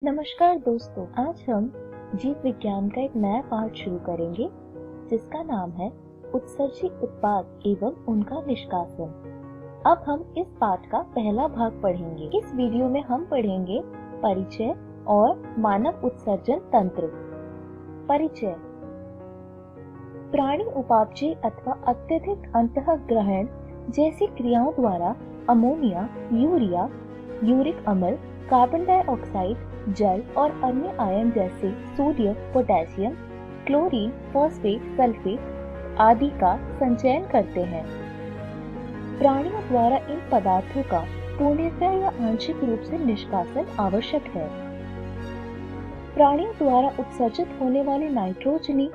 नमस्कार दोस्तों, आज हम जीव विज्ञान का एक नया पाठ शुरू करेंगे जिसका नाम है उत्सर्जी उत्पाद एवं उनका निष्कासन। अब हम इस पाठ का पहला भाग पढ़ेंगे। इस वीडियो में हम पढ़ेंगे परिचय और मानव उत्सर्जन तंत्र। परिचय। प्राणी उपापचय अथवा अत्यधिक अंतःग्रहण जैसी क्रियाओं द्वारा अमोनिया, यूरिया, यूरिक अम्ल, कार्बन डाइऑक्साइड, जल और अन्य आयन जैसे sodium, potassium, chlorine, phosphate, sulphate आदि का संचयन करते हैं। प्राणियों द्वारा इन पदार्थों का पूर्णतः या आंशिक रूप से निष्कासन आवश्यक है। प्राणियों द्वारा उत्सर्जित होने वाले नाइट्रोजनी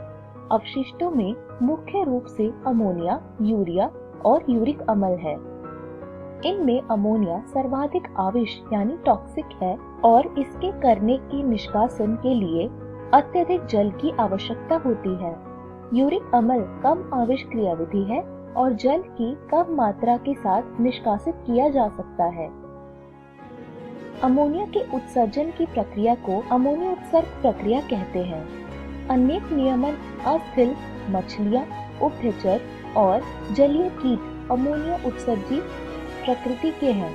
अपशिष्टों में मुख्य रूप से अमोनिया, यूरिया और यूरिक अम्ल है। इनमें अमोनिया सर्वाधिक आविष यानी टॉक्सिक है और इसके करने की निष्कासन के लिए अत्यधिक जल की आवश्यकता होती है। यूरिक अम्ल कम आविष क्रियाविधि है और जल की कम मात्रा के साथ निष्कासित किया जा सकता है। अमोनिया के उत्सर्जन की प्रक्रिया को अमोनिया उत्सर्ग प्रक्रिया कहते हैं। अनेक नियमन अस्थिल मछलियां, उभयचर और जलीय कीट अमोनिया उत्सर्जी प्रकृति के हैं।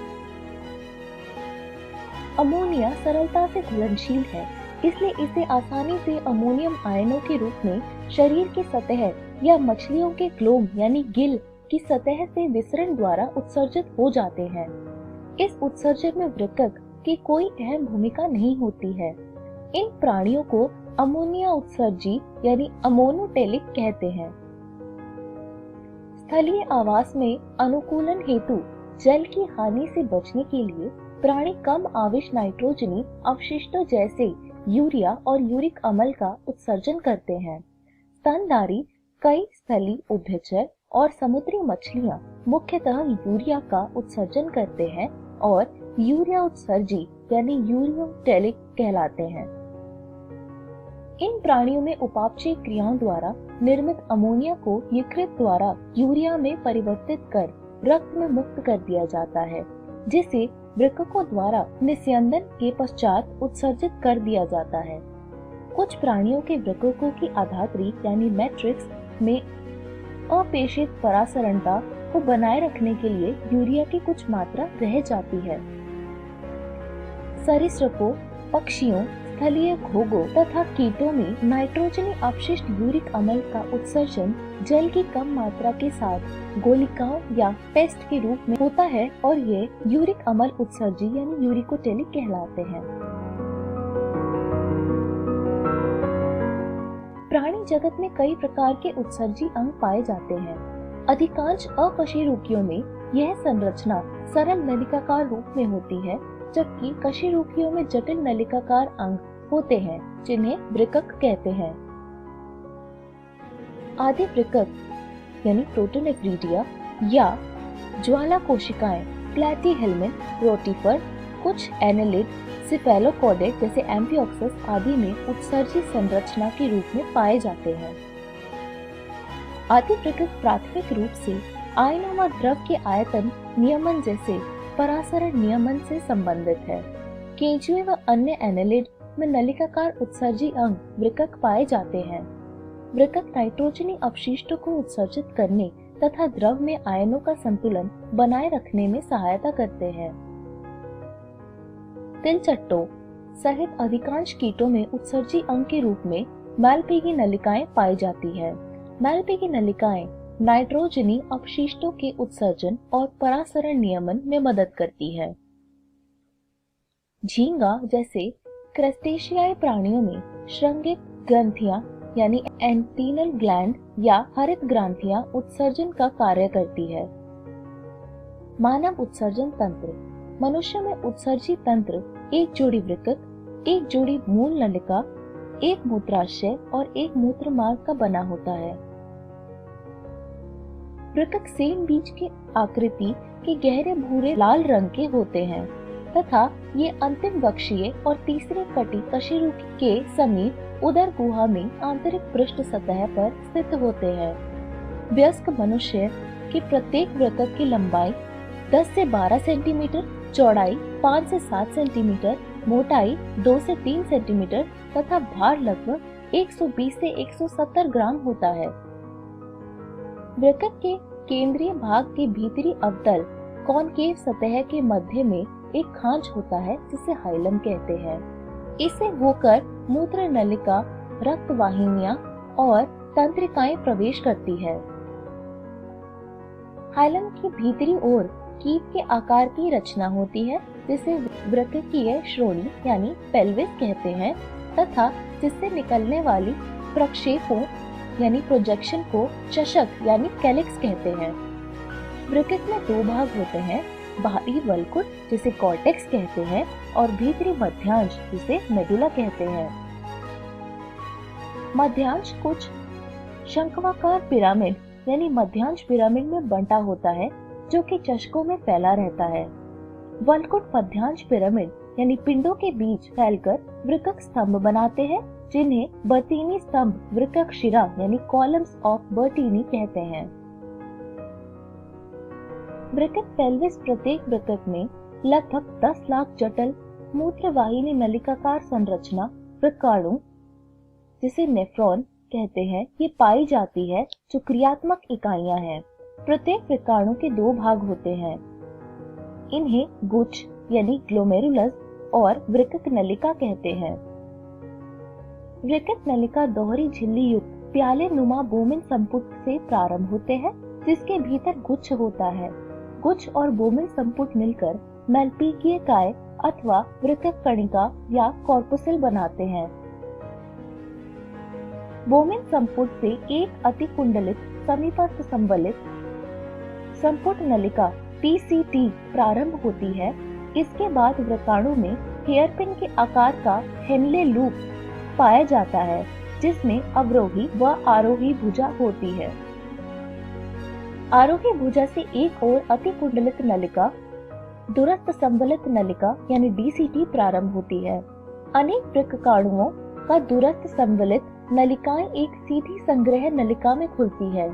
अमोनिया सरलता से घुलनशील है, इसलिए इसे आसानी से अमोनियम आयनों के रूप में शरीर की सतह या मछलियों के ग्लोम यानी गिल की सतह से विसरण द्वारा उत्सर्जित हो जाते हैं। इस उत्सर्जन में वृक्क की कोई अहम भूमिका नहीं होती है। इन प्राणियों को अमोनिया उत्सर्जी यानी अमोनोटेलिक कहते हैं। स्थलीय आवास में अनुकूलन हेतु जल की हानि से बचने के लिए प्राणी कम आविष नाइट्रोजनी अपशिष्टों जैसे यूरिया और यूरिक अम्ल का उत्सर्जन करते हैं। स्तनधारी कई स्थलीय उभयचर और समुद्री मछलियां मुख्यतः यूरिया का उत्सर्जन करते हैं और यूरिया उत्सर्जी यानी यूरियोटेलिक कहलाते हैं। इन प्राणियों में उपापचय क्रियाओं द्वारा निर्मित अमोनिया को यकृत द्वारा यूरिया में परिवर्तित कर रक्त में मुक्त कर दिया जाता है, जिसे वृक्कों द्वारा निस्यंदन के पश्चात उत्सर्जित कर दिया जाता है। कुछ प्राणियों के वृक्कों की आधात्री यानी मैट्रिक्स में अपेक्षित परासरणता को बनाए रखने के लिए यूरिया की कुछ मात्रा रह जाती है। सरीसृपों, पक्षियों, स्थलीय घोंघों तथा कीटों में नाइट्रोजनी अपशिष्ट यूरिक अम्ल का उत्सर्जन जल की कम मात्रा के साथ गोलिकाओं या पेस्ट के रूप में होता है और ये यूरिक अम्ल उत्सर्जी यानी यूरिकोटेलिक कहलाते हैं। प्राणी जगत में कई प्रकार के उत्सर्जी अंग पाए जाते हैं। अधिकांश अकशेरुकियों में यह संरचना सरल नलिकाकार रूप में होती है, जबकि कशेरुकियों में जटिल नलिकाकार अंग होते हैं जिन्हें वृक्क कहते हैं। आदि वृक्क यानी प्रोटोनेफ्रिडिया या ज्वाला कोशिकाएं प्लैटीहेल्मिन, रोटिफर, कुछ एनेलिड, सिफेलोपोडेट जैसे एम्फिओक्सस आदि में उत्सर्जी संरचना के रूप में पाए जाते हैं। आदि वृक्क प्राथमिक रूप से आयनों व द्रव के आयतन नियमन जैसे परासरण नियमन से संबंधित है। केंचुए व अन्य एनेलिड में नलिकाकार उत्सर्जी अंग वृक्क पाए जाते हैं। वृक्क नाइट्रोजनी अपशिष्टों को उत्सर्जित करने तथा द्रव में आयनों का संतुलन बनाए रखने में सहायता करते हैं। तिलचट्टों सहित अधिकांश कीटों में उत्सर्जी अंग के रूप में मैलपीगी नलिकाएं पाई जाती है। मैलपीगी नलिकाएं नाइट्रोजनी अपशिष्टों के उत्सर्जन और परासरण नियमन में मदद करती है। झींगा जैसे क्रस्टेशियाई प्राणियों में श्रृंगिक ग्रंथियां यानी एंटीनल ग्लैंड या हरित ग्रंथियां उत्सर्जन का कार्य करती है। मानव उत्सर्जन तंत्र। मनुष्य में उत्सर्जी तंत्र एक जोड़ी वृक्क, एक जोड़ी मूल नलिका, एक मूत्राशय और एक मूत्र मार्ग का बना होता है। वृक्क सेम बीज की आकृति के गहरे भूरे लाल रंग के होते हैं तथा ये अंतिम वक्षीय और तीसरे कटी कशेरुकी के समीप उदर गुहा में आंतरिक पृष्ठ सतह पर स्थित होते हैं। वयस्क मनुष्य के प्रत्येक वृक्क की लंबाई 10 से 12 सेंटीमीटर, चौड़ाई 5 से 7 सेंटीमीटर, मोटाई 2 से 3 सेंटीमीटर तथा भार लगभग 120 से 170 ग्राम होता है। वृक्क के केंद्रीय भाग के भीतरी अवतल कॉनकेव सतह के मध्य में एक खांच होता है जिसे हाइलम कहते हैं। इसे होकर मूत्र नलिका, रक्त वाहिनियां और तंत्रिकाएं प्रवेश करती है। हाइलम की भीतरी ओर कीट के आकार की रचना होती है जिसे वृक्कीय श्रोणी यानी पेल्विस कहते हैं तथा जिससे निकलने वाली प्रक्षेपों यानी प्रोजेक्शन को चषक यानी कैलिक्स कहते हैं। वृक्क में दो भाग होते हैं, बाहरी वल्कुट जिसे कॉर्टेक्स कहते हैं और भीतरी मध्यांश जिसे मेडुला कहते हैं। मध्यांश कुछ शंक्वाकार पिरामिड यानी मध्यांश पिरामिड में बंटा होता है जो कि चषकों में फैला रहता है। वल्कुट मध्यांश पिरामिड यानी पिंडों के बीच फैलकर वृक्क स्तंभ बनाते हैं जिन्हें बर्टीनी स्तंभ वृक्क शिरा यानी कॉलम्स ऑफ बर्टीनी कहते हैं। वृक्क पेल्विस प्रत्येक वृक्क में लगभग 10 लाख जटिल मूत्रवाहिनी नलिकाकार संरचना वृक्काणु जिसे नेफ्रॉन कहते हैं ये पाई जाती है जो क्रियात्मक इकाइयां हैं। प्रत्येक वृक्काणु के दो भाग होते हैं, इन्हें गुच्छ यानी ग्लोमेरुलस और वृक्क नलिका कहते हैं। वृक्क नलिका दोहरी झिल्ली युक्त प्याले नुमा बोमिन संपुट से प्रारंभ होते हैं जिसके भीतर गुच्छ होता है। गुच्छ और बोमिन संपुट मिलकर मेलपीकीय काय अथवा वृक्क कणिका या कॉर्पुसल बनाते हैं। बोमिन संपुट से एक अतिकुंडलित समीपस्थ संवलित संपुट नलिका PCT प्रारंभ होती है। इसके बाद वृक्काणु में हेयरपिन के आकार का हेनले लूप पाया जाता है जिसमें अवरोही व आरोही भुजा होती है। आरोही भुजा से एक और अतिकुंडलित नलिका दूरस्थ संवलित नलिका यानी DCT प्रारंभ होती है। अनेक वृक्काणुओं का दूरस्थ संवलित नलिकाएं एक सीधी संग्रह नलिका में खुलती है।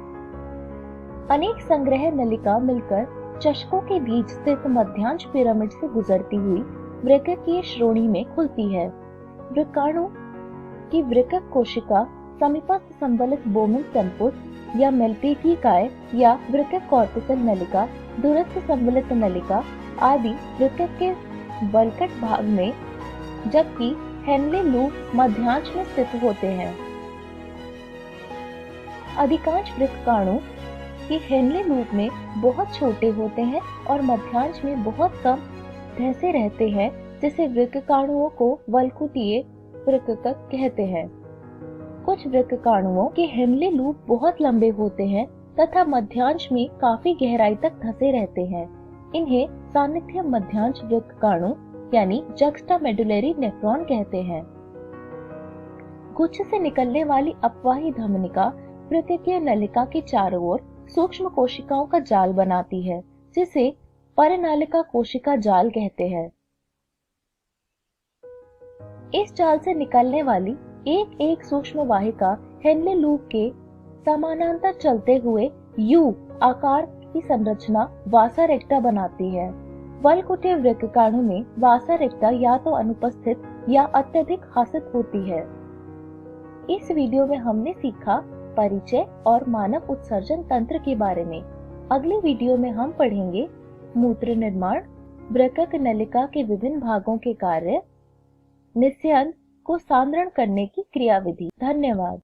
अनेक संग्रह नलिका मिलकर चषकों के बीच स्थित मध्यांश पिरामिड से गुजरती हुई वृक्कीय श्रोणी में खुलती है। वृक्काणु की वृक्क कोशिका समीपस्थ संवलित बोमिन संपुट या मेलपीकीय काय या वृक्क कॉर्पुसल नलिका, दूरस्थ संवलित नलिका आदि वृक्क के वल्कट भाग में, जबकि हेनले लूप मध्यांश में स्थित होते हैं। अधिकांश वृक्काणु के हेनले लूप में बहुत छोटे होते हैं और मध्यांश में बहुत कम धंसे रहते हैं जिसे वृक्काणुओं को वल्कुटीय वृक्क कहते हैं। कुछ वृक्काणुओं के हेनले लूप बहुत लंबे होते हैं तथा मध्यांश में काफी गहराई तक धंसे रहते हैं। इन्हें सान्निध्य मध्यांश वृक्काणु यानी जक्स्टामेडुलरी नेफ्रॉन कहते हैं। गुच्छ से निकलने वाली अपवाही धमनिका वृक्कीय नलिका के चारों ओर सूक्ष्म कोशिकाओं का जाल बनाती है जिसे परनालिका कोशिका जाल कहते हैं। इस जाल से निकलने वाली एक एक सूक्ष्म वाहिका हेनले लूप के समानांतर चलते हुए यू आकार की संरचना वासा रेक्टा बनाती है। वल्कुटीय वृक्काणु में वासा रेक्टा या तो अनुपस्थित या अत्यधिक हासित होती है। इस वीडियो में हमने सीखा परिचय और मानव उत्सर्जन तंत्र के बारे में। अगली वीडियो में हम पढ़ेंगे मूत्र निर्माण, वृक्क नलिका के विभिन्न भागों के कार्य, निस्यंद को सांद्रण करने की क्रियाविधि। धन्यवाद।